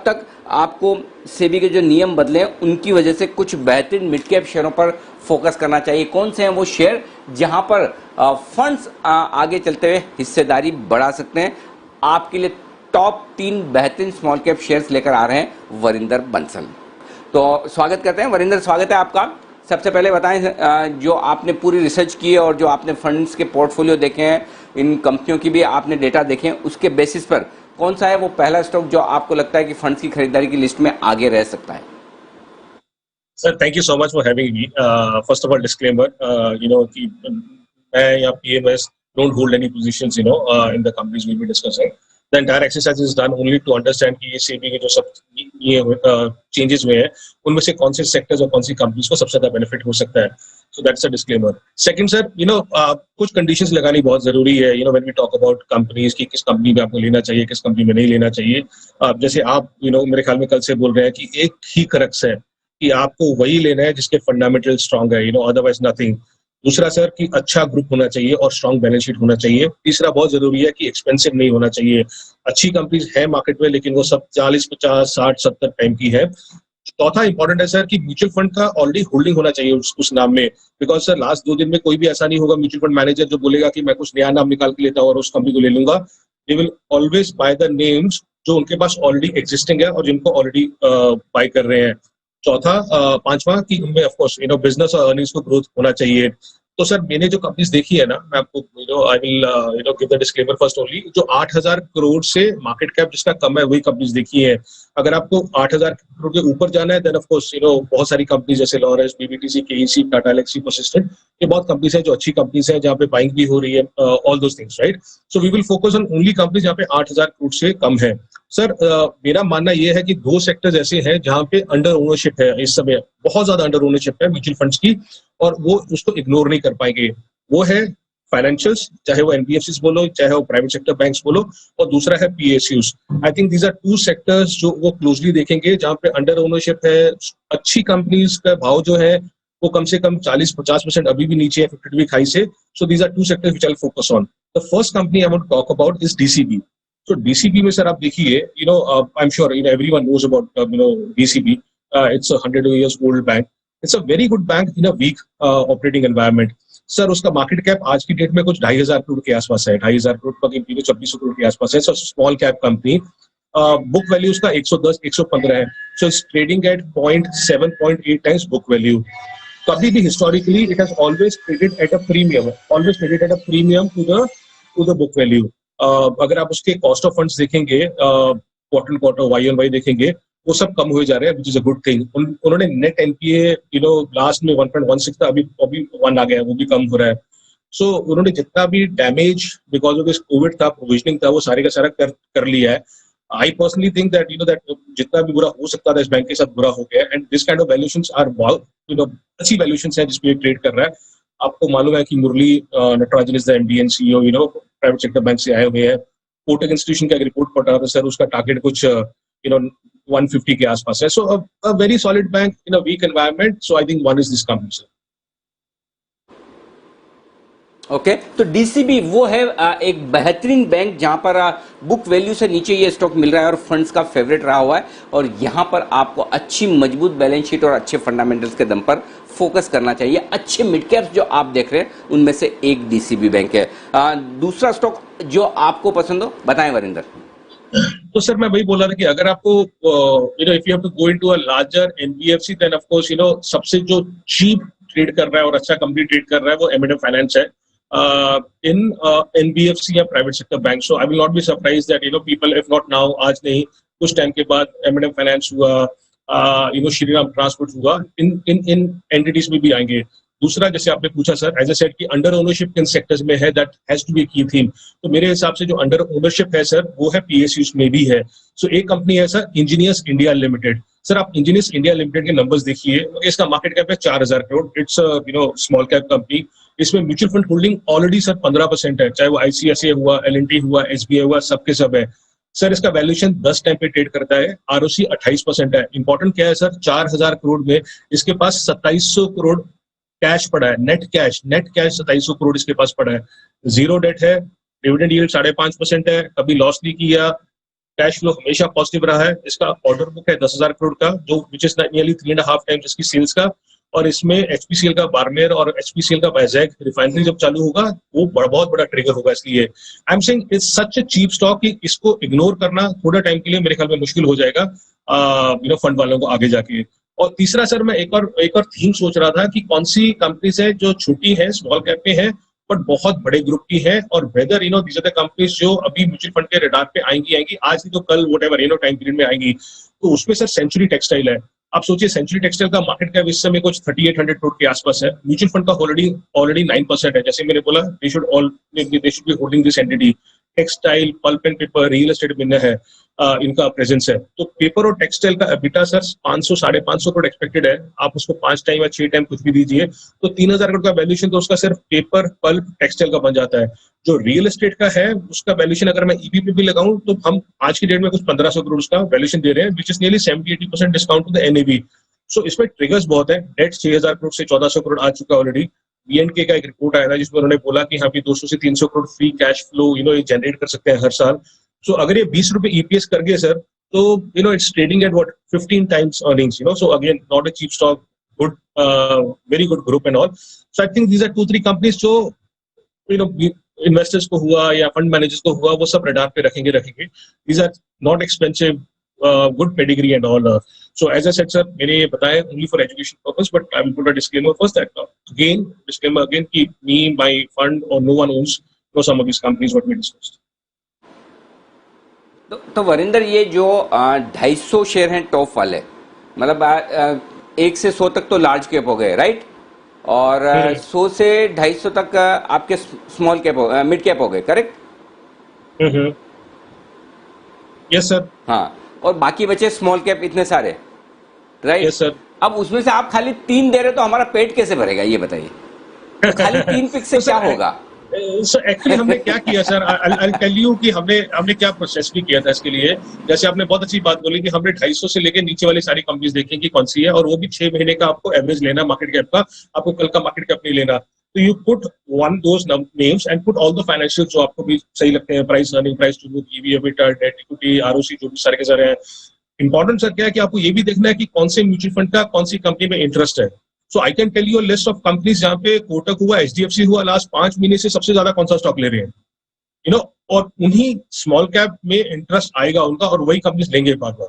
तक आपको सेबी के जो नियम बदले हैं उनकी वजह से कुछ बेहतरीन मिड कैप शेयरों पर फोकस करना चाहिए? कौन से हैं वो शेयर जहां पर फंड्स आगे चलते हुए हिस्सेदारी बढ़ा सकते हैं? आपके लिए टॉप 3 बेहतरीन स्मॉल कैप शेयर्स लेकर आ रहे हैं वरिंदर बंसल। तो स्वागत करते हैं वरिंदर, स्वागत है आपका। सबसे पहले बताएं, जो आपने पूरी रिसर्च की है और जो आपने फंड्स के पोर्टफोलियो देखे हैं, इन कंपनियों की भी आपने डेटा देखे हैं, उसके बेसिस पर कौन सा है वो पहला स्टॉक जो आपको लगता है कि फंड्स की खरीदारी की लिस्ट में आगे रह सकता है? Sir, thank you so much for having me. First of all, disclaimer, कि मैं या PMS don't hold any positions, in the companies we'll be discussing. The entire exercise is done only to understand कि ये सेबी के जो सब ये changes हुए हैं उनमें से कौन से सेक्टर्स और कौन सी कंपनीज को सबसे ज्यादा बेनिफिट हो सकता है. So that's a disclaimer. Second, sir, कुछ कंडीशंस लगानी बहुत जरूरी है. When we talk about companies कि किस कंपनी में आपको लेना चाहिए, किस कंपनी में नहीं लेना चाहिए. जैसे आप मेरे ख्याल में कल से बोल रहे हैं कि एक ही क्रक्स है कि आपको वही लेना है जिसके फंडामेंटल स्ट्रांग है, अदरवाइज नथिंग. दूसरा सर कि अच्छा ग्रुप होना चाहिए और स्ट्रांग बैलेंस शीट होना चाहिए. तीसरा बहुत जरूरी है कि एक्सपेंसिव नहीं होना चाहिए. अच्छी कंपनीज है मार्केट में लेकिन वो सब 40, 50, 60, 70 टाइम की है. चौथा इंपॉर्टेंट है सर कि म्यूचुअल फंड का ऑलरेडी होल्डिंग होना चाहिए उस नाम में. बिकॉज सर लास्ट 2 दिन में कोई भी ऐसा नहीं होगा म्यूचुअल फंड मैनेजर जो बोलेगा कि मैं कुछ नया नाम निकाल के लेता हूँ और उस कंपनी को ले लूंगा. They will always by the names जो उनके पास ऑलरेडी एग्जिस्टिंग है और जिनको ऑलरेडी बाय कर रहे हैं. चौथा, पांचवा कि उनमें ऑफ कोर्स बिजनेस और अर्निंग्स को ग्रोथ होना चाहिए. तो सर मैंने जो कंपनीज देखी है ना, मैं आपको I will give the disclaimer first only, जो 8,000 करोड़ से मार्केट कैप जिसका कम है वही कंपनीज देखी है. अगर आपको 8,000 करोड़ के ऊपर जाना है देन ऑफ कोर्स बहुत सारी कंपनीज जैसे Lawrence, BBTC, KEC, Tata Elxsi, Persistent, ये बहुत कंपनीज है जो अच्छी कंपनीज है जहाँ पे बाइंग भी हो रही है, all those things, right. So we will focus on only companies जहाँ पे 8,000 करोड़ से कम है. सर मेरा मानना यह है कि 2 सेक्टर्स ऐसे हैं जहाँ पे अंडर ओनरशिप है. इस समय बहुत ज्यादा अंडर ओनरशिप है म्यूचुअल फंड्स की और वो उसको इग्नोर नहीं कर पाएंगे. वो है फाइनेंशियल्स, चाहे वो एनबीएफसीज बोलो, चाहे वो प्राइवेट सेक्टर बैंक्स बोलो, और दूसरा है PSUs. I think these are 2 sectors जो वो क्लोजली देखेंगे जहाँ पे अंडर ओनरशिप है. अच्छी कंपनीज का भाव जो है वो कम से कम 40-50% अभी भी नीचे है 50 वीक हाई से. So these are 2 sectors which I will focus on. The first company I want to talk about is DCB. तो डीसीबी में सर आप देखिए, I am sure everyone knows about DCB. It's a 100 years old bank. It's a very good bank in a weak operating environment. Sir उसका market cap आज की date में कुछ 2,500 करोड़ के आसपास है. 2,500 करोड़ का 2,400 करोड़ के आसपास है. Small cap company. Book value उसका 110, 115 है. So it's trading at 0.7-0.8 times book value. कभी भी historically it has always traded at a premium to the book value. अगर आप उसके कॉस्ट ऑफ फंड्स देखेंगे, क्वार्टर क्वार्टर YoY देखेंगे, वो सब कम हुए जा रहे हैं, which is a good thing. उन्होंने नेट एनपीए लास्ट में 1.16 था, अभी 1 आ गया, वो भी कम हो रहा है. सो उन्होंने जितना भी damage because of this Covid था, प्रोविजनिंग था, वो सारे का सारा कर लिया है. I personally think that that जितना भी बुरा हो सकता था इस बैंक के साथ बुरा हो गया. And this kind of valuations are अच्छी वैल्यूएशंस है जिसपे ट्रेड कर रहा है. आपको मालूम है कि Murali Natarajan is the MD and CEO, private sector bank से आए हुए हैं. कोटक इंस्टीट्यूशन का एक रिपोर्ट पढ़ रहा था सर, उसका टारगेट कुछ 150 के आसपास है. So a very solid bank in a weak environment. So I think one is this company sir. Okay, तो डीसीबी वो है एक बेहतरीन बैंक जहां पर बुक वैल्यू से नीचे ये स्टॉक मिल रहा है और फंड्स का फेवरेट रहा हुआ है, और यहां पर आपको अच्छी मजबूत बैलेंस शीट और अच्छे फंडामेंटल्स के दम पर फोकस करना चाहिए. अच्छे मिड कैप्स जो आप देख रहे हैं उनमें से एक डीसीबी बैंक है. दूसरा स्टॉक जो आपको पसंद हो बताएं वरिंदर. तो सर मैं वही बोल रहा था कि अगर आपको if you have to go into a larger NBFC then of course सबसे जो चीप ट्रेड कर रहा है और अच्छा कंपनी ट्रेड कर रहा है वो एम&एम फाइनेंस है इन एनबीएफसी या private sector bank. So I will not be surprise that people if not now, आज नहीं कुछ टाइम के बाद एम&एम फाइनेंस हुआ, श्रीराम ट्रांसपोर्ट हुआ, इन एंटिटीज में भी आएंगे. दूसरा जैसे आपने पूछा सर, एज ए सेड कि अंडर ओनरशिप किन सेक्टर्स में है, दैट हैज टू बी की थीम. तो मेरे हिसाब से जो अंडर ओनरशिप है सर वो है पीएसयूज में भी है. सो एक कंपनी है sir engineers India limited. Sir आप इंजीनियर्स इंडिया लिमिटेड के नंबर्स देखिए, इसका मार्केट कैप है 4,000 crore. It's small cap company. इसमें mutual fund holding already sir 15% है, चाहे वो आईसीआईसीआई हुआ, एल&टी हुआ, एसबीआई हुआ, सबके सब है. सर इसका वैल्यूएशन 10 टाइम पे ट्रेड करता है. आरओसी 28% है. इंपॉर्टेंट क्या है सर, 4,000 करोड़ में इसके पास 2,700 करोड़ कैश पड़ा है. नेट कैश 2,700 करोड़ इसके पास पड़ा है. जीरो डेट है. डिविडेंड यील्ड 5.5% है. कभी लॉस नहीं किया. कैश फ्लो हमेशा पॉजिटिव रहा है। इसका ऑर्डर बुक है 10,000 करोड़ का, जो विच इज नियरली 3.5 टाइम्स इसकी सेल्स का। और इसमें एचपीसीएल का बारमेर और एचपीसीएल का वैजाग रिफाइनरी जब चालू होगा वो बहुत बड़ा ट्रिगर होगा। इसलिए I am saying it's such a cheap stock कि इसको इग्नोर करना थोड़ा टाइम के लिए मेरे ख्याल में मुश्किल हो जाएगा फंड वालों को आगे जाके। और तीसरा सर, मैं एक और थीम सोच रहा था कि कौन सी कंपनीज है जो छोटी है, स्मॉल कैप में है, बट बहुत बड़े ग्रुप की है, और whether these are the companies जो अभी म्यूचुअल फंड के रडार पे आएंगी आज नहीं तो कल, वट एवर टाइम पीरियड में आएंगी। तो उसमें सर सेंचुरी टेक्सटाइल है। आप सोचिए, सेंचुरी टेक्सटाइल का मार्केट कैप इस समय कुछ 3800 करोड़ के आसपास है। म्यूचुअल फंड का ऑलरेडी 9% है। जैसे मैंने बोला, they should be holding this entity. Textile, pulp and paper, real estate में है, इनका प्रेजेंस है। तो पेपर और टेक्सटाइल का एबिटा सर 500-550 करोड़ एक्सपेक्टेड है। आप उसको 5 टाइम या 6 टाइम कुछ भी दीजिए तो 3000 करोड़ का वैल्यूएशन तो उसका सिर्फ पेपर, पल्प, टेक्सटाइल का बन जाता है। जो रियल एस्टेट का है उसका वैल्यूएशन अगर मैं ईबी पे भी लगाऊं तो हम आज की डेट में कुछ 1500 करोड़ उसका वैल्यूएशन दे रहे हैं, which is nearly 70-80% discount to the NAV. So इसमें ट्रिगर्स बहुत है। डेट 6000 करोड़ से 1400 करोड़ आ चुका है ऑलरेडी। बीएनके का एक रिपोर्ट आया था जिसमें उन्होंने बोला कि हाँ भी 200 से 300 करोड़ फ्री कैश फ्लो ये जनरेट कर सकते हैं हर साल। सो अगर ये 20 रुपए ईपीएस कर गए सर, तो it's trading at what 15 times earnings. So again not a cheap stock, good, very good group and all. So I think these are 2-3 companies जो इन्वेस्टर्स को हुआ या फंड मैनेजर्स को हुआ वो सब रडार पे रखेंगे। These are not expensive, good pedigree and all. So as I said, sir, मैंने ये बताया only for education purpose, but I will put a disclaimer first that disclaimer again कि me, my fund or no one owns some of these companies what we discussed. तो वरिंदर, ये जो 250 share हैं top वाले, मतलब 1 से 100 तक तो लार्ज कैप हो गए, राइट? और 100 से 250 तक आपके स्मॉल कैप हो, मिड कैप हो गए, करेक्ट? Yes sir. हाँ, और बाकी बचे स्मॉल कैप इतने सारे, राइट? Yes sir. अब उसमें से आप खाली 3 दे रहे तो हमारा पेट कैसे भरेगा, ये बताइए। तो खाली 3 पिक से क्या होगा? सो एक्चुअली हमने क्या किया सर, आई टेल यू कि हमने क्या प्रोसेस भी किया था इसके लिए। जैसे आपने बहुत अच्छी बात बोली कि हमने 250 से लेके नीचे वाली सारी कंपनीज देखी कि कौन सी है, और वो भी 6 महीने का आपको एवरेज लेना मार्केट कैप का, आपको कल का मार्केट कैप नहीं लेना। तो you put one those names and put all the financial जो आपको भी सही लगते हैं, price earning, price to book, EV, EBITDA, debt equity, ROC, जो भी सारे के सारे हैं। इंपॉर्टेंट सर क्या है कि आपको ये भी देखना है कि कौन से म्यूचुअल फंड का कौन सी कंपनी में इंटरेस्ट है। So I can tell you list of companies जहां पे कोटक हुआ, एचडीएफसी हुआ, लास्ट 5 महीने से सबसे ज्यादा कौन सा स्टॉक ले रहे हैं, और उन्हीं स्मॉल कैप में इंटरेस्ट आएगा उनका, और वही कंपनीज लेंगे बार बार।